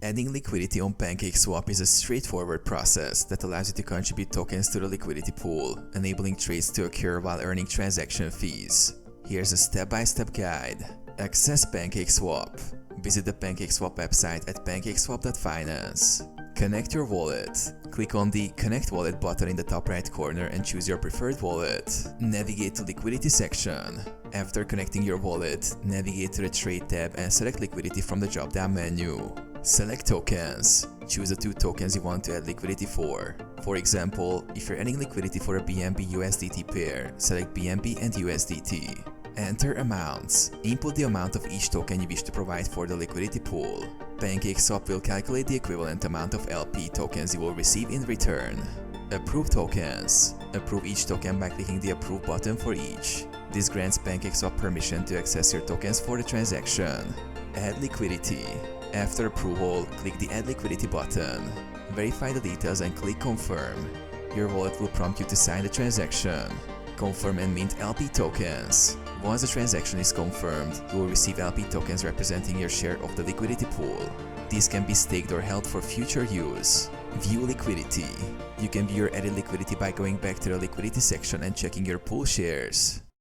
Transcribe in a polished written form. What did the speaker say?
Adding liquidity on PancakeSwap is a straightforward process that allows you to contribute tokens to the liquidity pool, enabling trades to occur while earning transaction fees. Here's a step-by-step guide. Access PancakeSwap. Visit the PancakeSwap website at pancakeswap.finance. Connect your wallet. Click on the Connect Wallet button in the top right corner and choose your preferred wallet. Navigate to Liquidity section. After connecting your wallet, navigate to the Trade tab and select Liquidity from the drop-down menu. Select Tokens. Choose the 2 tokens you want to add liquidity for. For example, if you're adding liquidity for a BNB-USDT pair, select BNB and USDT. Enter amounts. Input the amount of each token you wish to provide for the liquidity pool. PancakeSwap will calculate the equivalent amount of LP tokens you will receive in return. Approve tokens. Approve each token by clicking the Approve button for each. This grants PancakeSwap permission to access your tokens for the transaction. Add liquidity. After approval, click the Add Liquidity button. Verify the details and click Confirm. Your wallet will prompt you to sign the transaction. Confirm and mint LP tokens. Once the transaction is confirmed, you will receive LP tokens representing your share of the liquidity pool. These can be staked or held for future use. View liquidity. You can view your added liquidity by going back to the liquidity section and checking your pool shares.